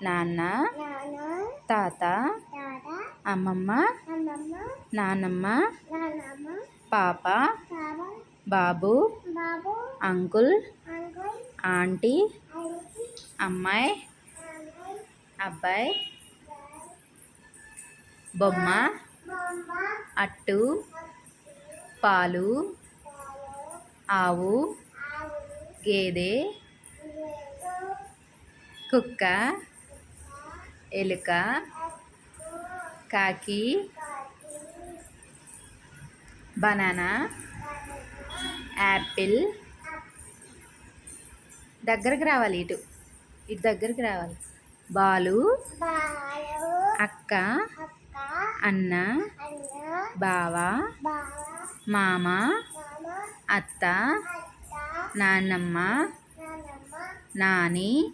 నాన్న, తాత, అమ్మమ్మ, నానమ్మ, పాప, బాబు, అంకుల్, ఆంటీ, అమ్మాయి, అబ్బాయి, బొమ్మ, అట్టు, పాలు, ఆవు, గేదె, కుక్క, ఎలుక, కాకి, బనానా, యాపిల్. దగ్గరికి రావాలి, ఇటు దగ్గరికి రావాలి. బాలు, అక్క, అన్న, బావ, మామ, అత్త, నాన్నమ్మ, నాని.